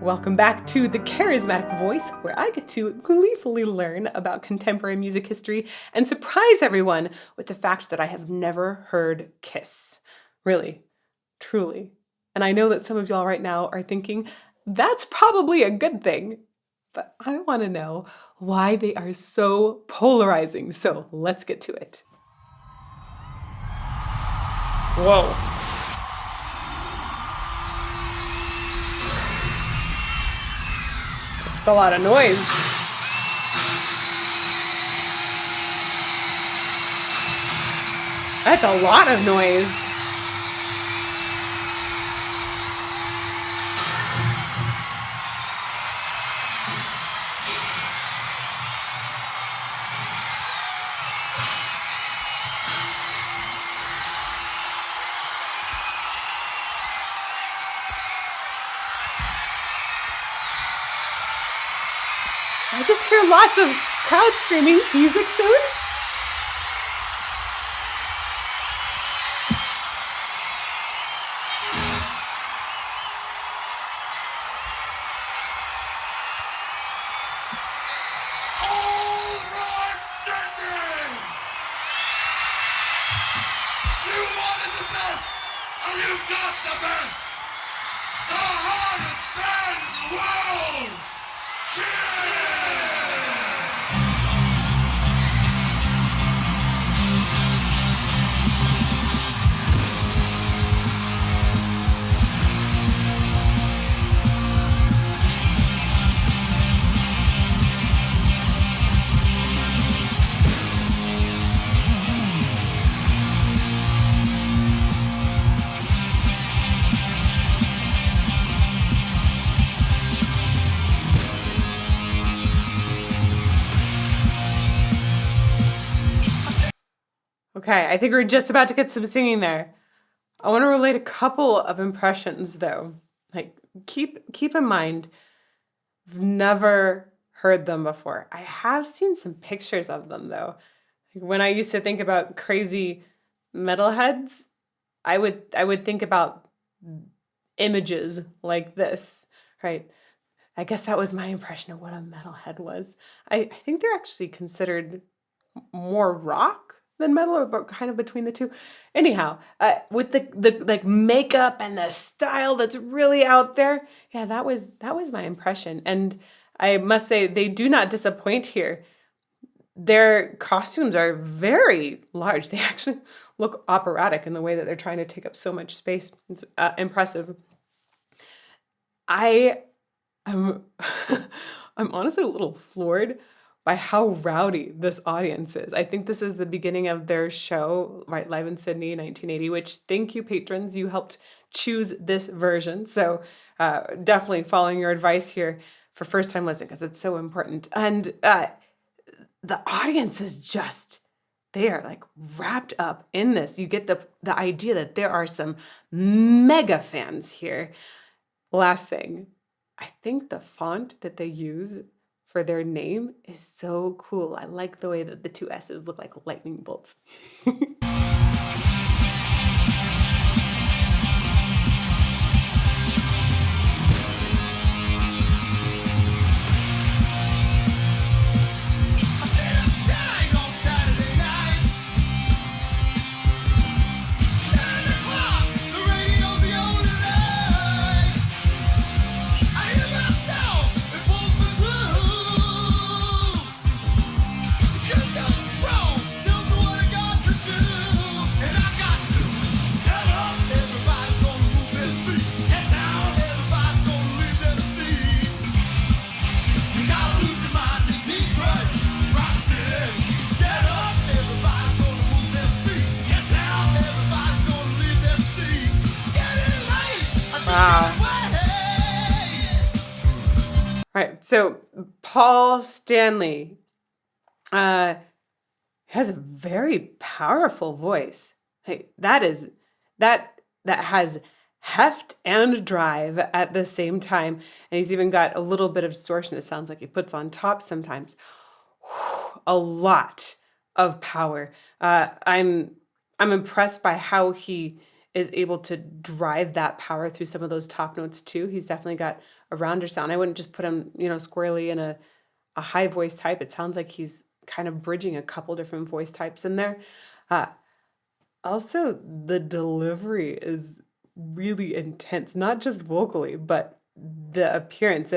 Welcome back to The Charismatic Voice, where I get to gleefully learn about contemporary music history and surprise everyone with the fact that I have never heard Kiss. Really, truly. And I know that some of y'all right now are thinking, that's probably a good thing. But I want to know why they are so polarizing. So let's get to it. Whoa. It's a lot of noise. That's a lot of noise. I just hear lots of crowd screaming, music soon? All right, Sydney! You wanted the best, and you got the best! The hardest band in the world! Kiss! Okay, I think we're just about to get some singing there. I want to relate a couple of impressions though. Like keep in mind, I've never heard them before. I have seen some pictures of them though. Like when I used to think about crazy metalheads, I would think about images like this, right? I guess that was my impression of what a metalhead was. I think they're actually considered more rock than metal, or kind of between the two. Anyhow, with the like makeup and the style that's really out there, yeah, that was my impression. And I must say they do not disappoint here. Their costumes are very large. They actually look operatic in the way that they're trying to take up so much space. It's impressive. I am I'm honestly a little floored by how rowdy this audience is. I think this is the beginning of their show, right, live in Sydney, 1980, which thank you, patrons. You helped choose this version. So definitely following your advice here for first time listening because it's so important. And the audience is just, they are like wrapped up in this. You get the idea that there are some mega fans here. Last thing, I think the font that they use for their name is so cool. I like the way that the two S's look like lightning bolts. All right, so Paul Stanley has a very powerful voice. Hey, that has heft and drive at the same time, and he's even got a little bit of distortion. It sounds like he puts on top sometimes. A lot of power. I'm impressed by how he is able to drive that power through some of those top notes too. He's definitely got a rounder sound. I wouldn't just put him, squarely in a high voice type. It sounds like he's kind of bridging a couple different voice types in there. Uh, Also, the delivery is really intense, not just vocally, but the appearance.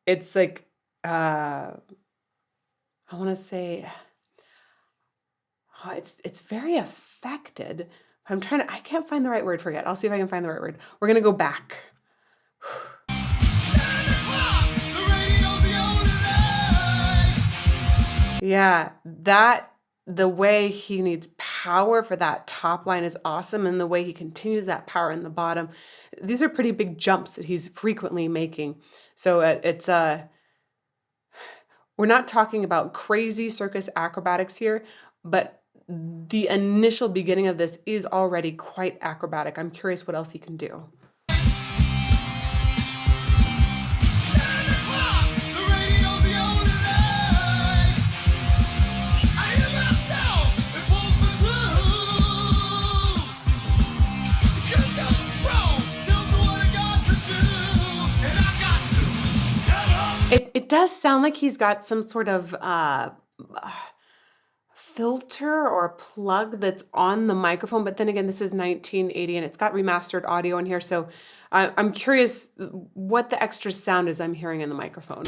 It's like I want to say, it's very affected. I can't find the right word for it. I'll see if I can find the right word. We're gonna go back. Yeah, the way he needs power for that top line is awesome, and the way he continues that power in the bottom. These are pretty big jumps that he's frequently making. So we're not talking about crazy circus acrobatics here, but the initial beginning of this is already quite acrobatic. I'm curious what else he can do. It does sound like he's got some sort of filter or plug that's on the microphone, but then again, this is 1980 and it's got remastered audio in here, so I'm curious what the extra sound is I'm hearing in the microphone.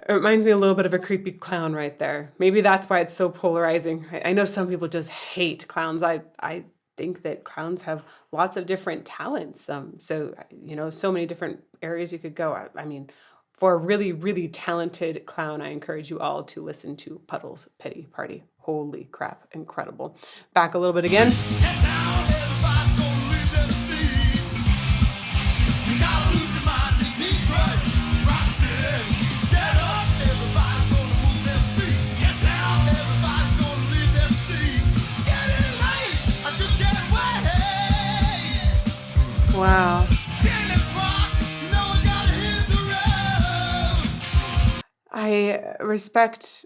It reminds me a little bit of a creepy clown right there. Maybe that's why it's so polarizing. I know some people just hate clowns. I think that clowns have lots of different talents. So many different areas you could go. I mean, for a really, really talented clown, I encourage you all to listen to Puddle's Pity Party. Holy crap, incredible. Back a little bit again. Wow. I respect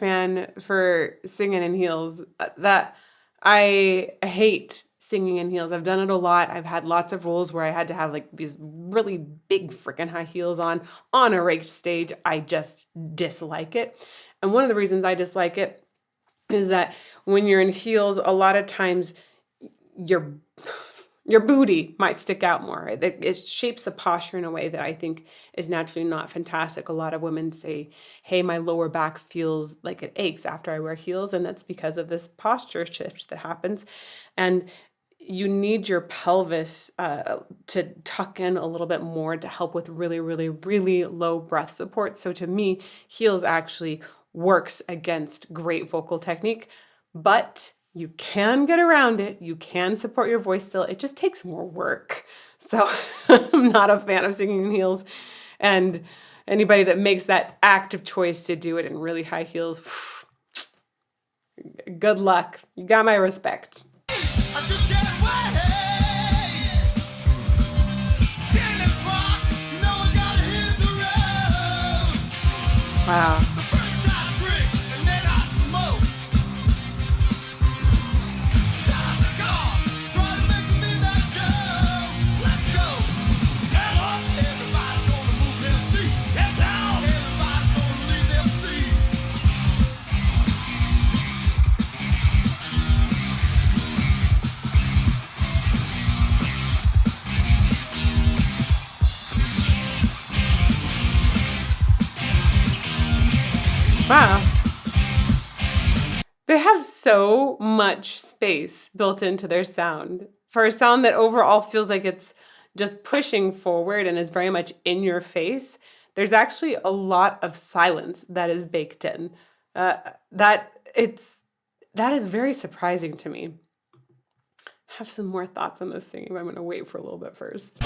man for singing in heels. That I hate singing in heels. I've done it a lot. I've had lots of roles where I had to have like these really big freaking high heels on a raked stage. I just dislike it. And one of the reasons I dislike it is that when you're in heels, a lot of times your booty might stick out more. It shapes the posture in a way that I think is naturally not fantastic. A lot of women say, hey, my lower back feels like it aches after I wear heels, and that's because of this posture shift that happens. And you need your pelvis to tuck in a little bit more to help with really, really, really low breath support. So to me, heels actually works against great vocal technique, but you can get around it. You can support your voice still. It just takes more work. So I'm not a fan of singing in heels. And anybody that makes that active choice to do it in really high heels, good luck. You got my respect. Wow. Wow. They have so much space built into their sound. For a sound that overall feels like it's just pushing forward and is very much in your face, there's actually a lot of silence that is baked in. That is very surprising to me. I have some more thoughts on this singing, but I'm going to wait for a little bit first.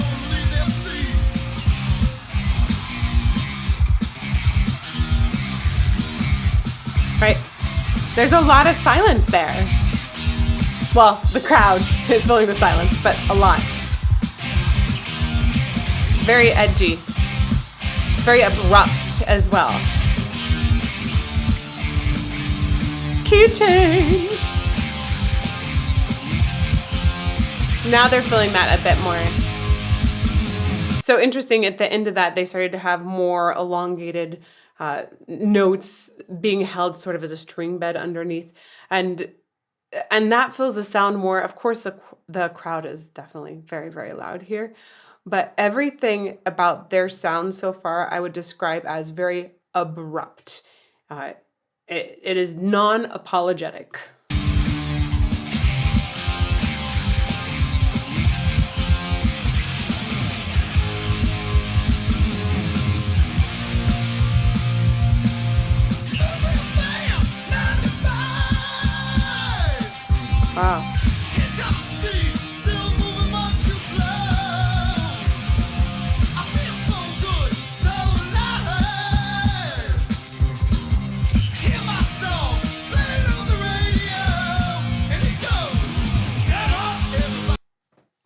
Right? There's a lot of silence there. Well, the crowd is filling the silence, but a lot. Very edgy. very abrupt as well. Key change. Now they're feeling that a bit more. So interesting, at the end of that, they started to have more elongated notes being held sort of as a string bed underneath. And that fills the sound more. Of course, the crowd is definitely very, very loud here. But everything about their sound so far, I would describe as very abrupt. It is non-apologetic. Wow.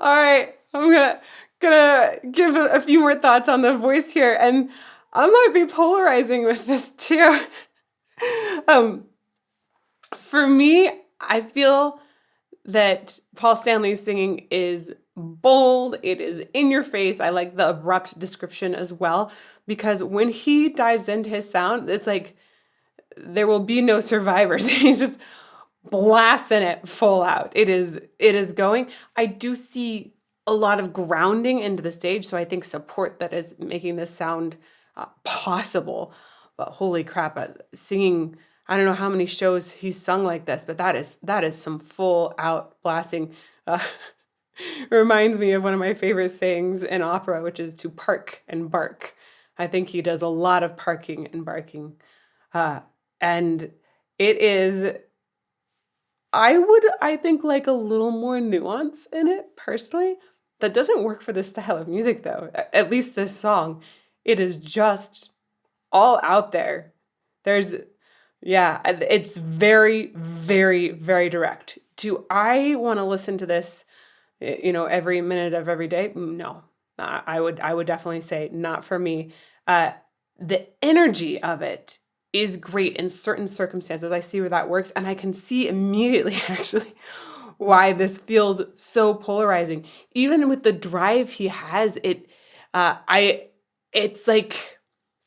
All right, I'm gonna give a few more thoughts on the voice here, and I might be polarizing with this too. For me, I feel that Paul Stanley's singing is bold, it is in your face. I like the abrupt description as well, because when he dives into his sound, it's like there will be no survivors. He's just blasting it full out. It is going. I do see a lot of grounding into the stage, so I think support that is making this sound possible. But holy crap, singing, I don't know how many shows he's sung like this, but that is some full out blasting. Reminds me of one of my favorite sayings in opera, which is to park and bark. I think he does a lot of parking and barking. And it is, I think, like a little more nuance in it personally. That doesn't work for this style of music though. At least this song. It is just all out there. It's very, very, very direct. Do I want to listen to this, every minute of every day? No. I would definitely say not for me. The energy of it is great in certain circumstances. I see where that works, and I can see immediately actually why this feels so polarizing. Even with the drive he has, it's like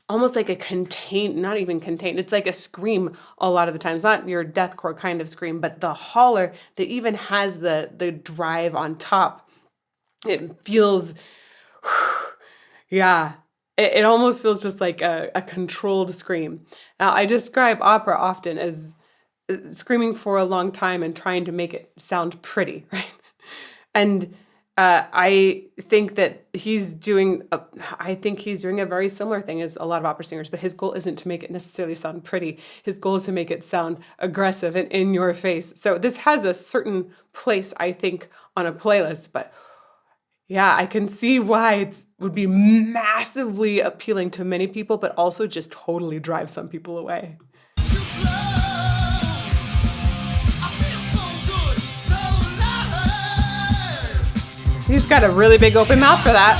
almost like not even contained. It's like a scream a lot of the times, not your deathcore kind of scream, but the holler that even has the drive on top. It feels, yeah. It almost feels just like a controlled scream. Now, I describe opera often as screaming for a long time and trying to make it sound pretty, right? And I think that he's doing a very similar thing as a lot of opera singers, but his goal isn't to make it necessarily sound pretty. His goal is to make it sound aggressive and in your face. So this has a certain place, I think, on a playlist, but yeah, I can see why it would be massively appealing to many people, but also just totally drive some people away. He's got a really big open mouth for that.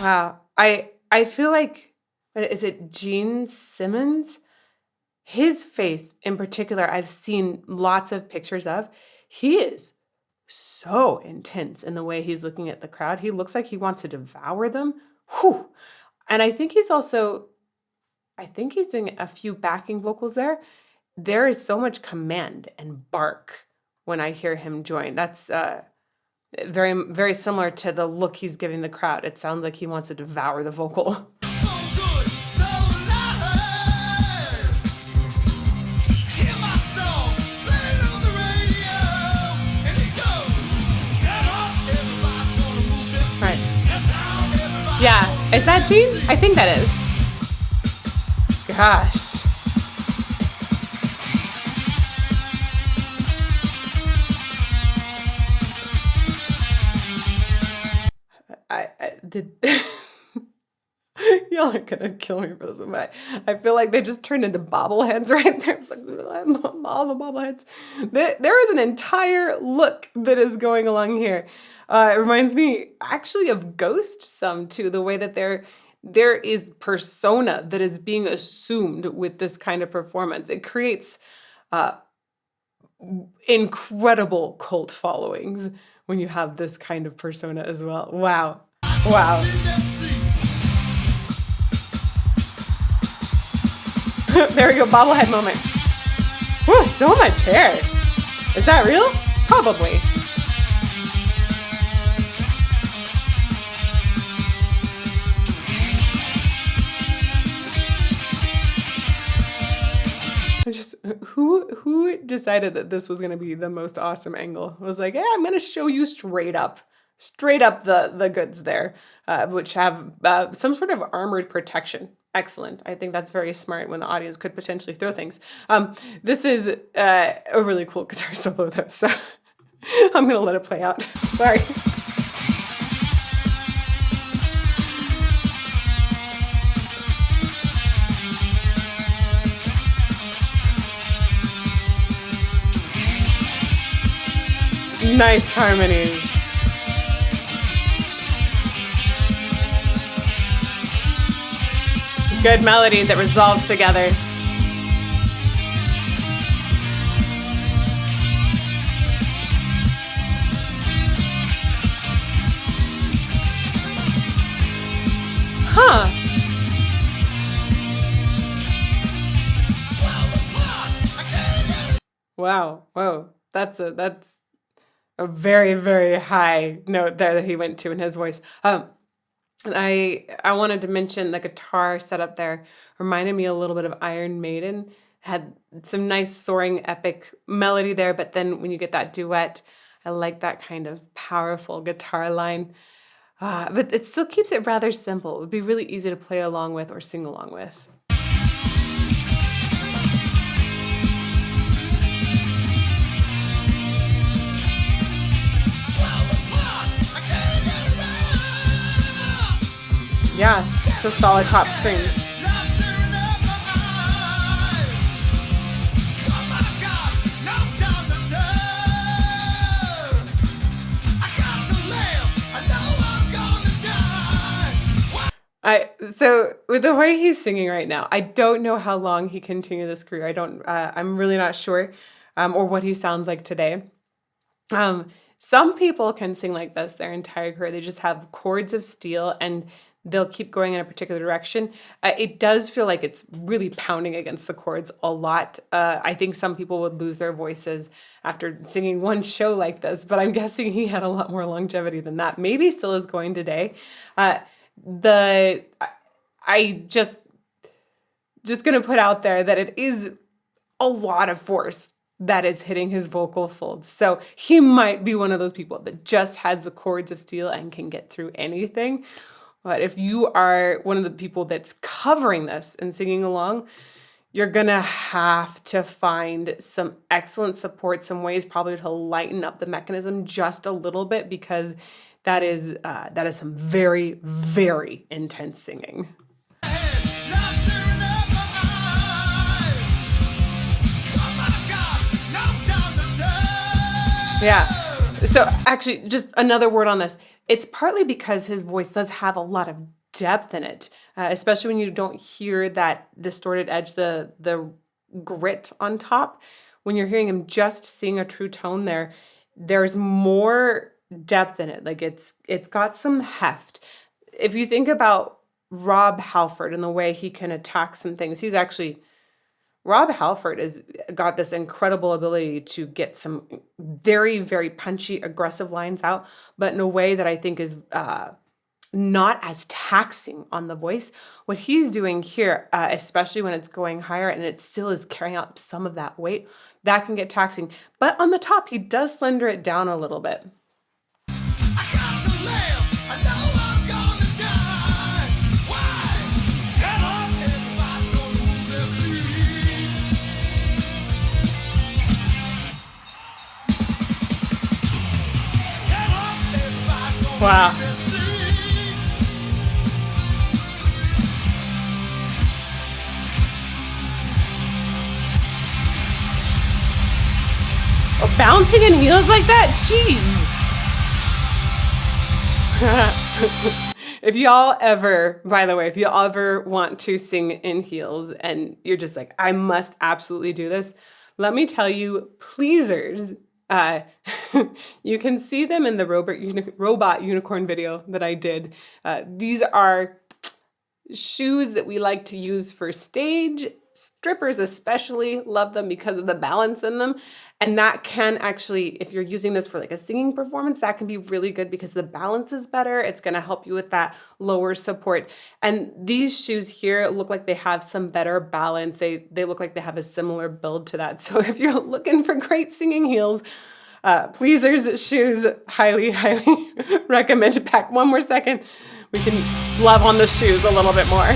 Wow. I feel like, is it Gene Simmons? His face in particular, I've seen lots of pictures of. He is so intense in the way he's looking at the crowd. He looks like he wants to devour them. Whew. And I think he's doing a few backing vocals there. There is so much command and bark when I hear him join. That's very, very similar to the look he's giving the crowd. It sounds like he wants to devour the vocal. Right. Yeah. Is that Gene? I think that is. Gosh. I did. Y'all are gonna kill me for this one, but I feel like they just turned into bobbleheads right there. It's like all the bobbleheads. There is an entire look that is going along here. It reminds me actually of Ghost some too, the way that there is persona that is being assumed with this kind of performance. It creates incredible cult followings when you have this kind of persona as well. Wow. Wow. There we go, bobblehead moment. Whoa, so much hair. Is that real? Probably. Who decided that this was going to be the most awesome angle? I was like, yeah, I'm going to show you straight up the goods there, which have some sort of armored protection. Excellent. I think that's very smart when the audience could potentially throw things. This is a really cool guitar solo though, so I'm going to let it play out. Sorry. Nice harmonies. Good melody that resolves together. Huh. Wow. Whoa. That's a very, very high note there that he went to in his voice. I wanted to mention the guitar setup there reminded me a little bit of Iron Maiden. Had some nice soaring epic melody there, but then when you get that duet, I like that kind of powerful guitar line. But it still keeps it rather simple. It would be really easy to play along with or sing along with. Yeah, it's a solid top screen. So with the way he's singing right now, I don't know how long he continued this career. I'm really not sure, or what he sounds like today. Some people can sing like this their entire career. They just have cords of steel and they'll keep going in a particular direction. It does feel like it's really pounding against the chords a lot. I think some people would lose their voices after singing one show like this, but I'm guessing he had a lot more longevity than that. Maybe still is going today. I just gonna put out there that it is a lot of force that is hitting his vocal folds. So he might be one of those people that just has the cords of steel and can get through anything. But if you are one of the people that's covering this and singing along, you're gonna have to find some excellent support, some ways probably to lighten up the mechanism just a little bit, because that is some very, very intense singing. Yeah. So actually, just another word on this. It's partly because his voice does have a lot of depth in it, especially when you don't hear that distorted edge, the grit on top. When you're hearing him just sing a true tone there, there's more depth in it. Like it's got some heft. If you think about Rob Halford and the way he can attack some things, Rob Halford has got this incredible ability to get some very, very punchy, aggressive lines out, but in a way that I think is not as taxing on the voice. What he's doing here, especially when it's going higher and it still is carrying out some of that weight, that can get taxing. But on the top, he does slender it down a little bit. Wow. Oh, bouncing in heels like that? Jeez. If y'all ever, by the way, if you ever want to sing in heels and you're just like, I must absolutely do this, let me tell you, pleasers. Uh, you can see them in the robot unicorn video that I did. These are shoes that we like to use for stage. Strippers especially love them because of the balance in them. And that can actually, if you're using this for like a singing performance, that can be really good because the balance is better. It's going to help you with that lower support. And these shoes here look like they have some better balance. They look like they have a similar build to that. So if you're looking for great singing heels, Pleasers shoes, highly, highly recommend. Back one more second. We can love on the shoes a little bit more.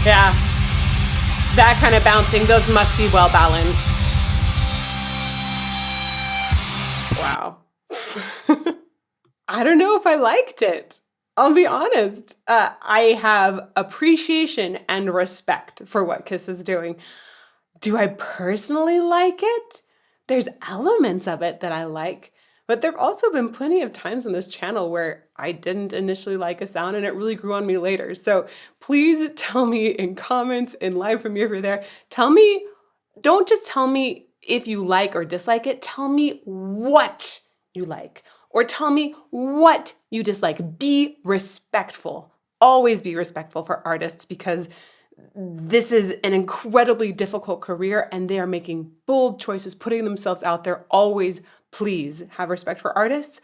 Yeah, that kind of bouncing, those must be well balanced. Wow. I don't know if I liked it. I'll be honest. I have appreciation and respect for what Kiss is doing. Do I personally like it? There's elements of it that I like, but there have also been plenty of times on this channel where I didn't initially like a sound and it really grew on me later. So please tell me in comments, in live from you over there, tell me, don't just tell me if you like or dislike it, tell me what you like or tell me what you dislike. Be respectful. Always be respectful for artists because this is an incredibly difficult career and they are making bold choices, putting themselves out there. Always, please have respect for artists.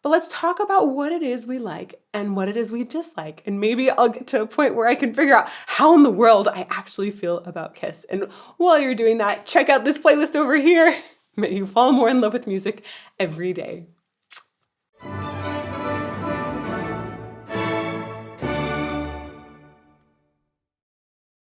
But let's talk about what it is we like and what it is we dislike. And maybe I'll get to a point where I can figure out how in the world I actually feel about Kiss. And while you're doing that, check out this playlist over here. May you fall more in love with music every day.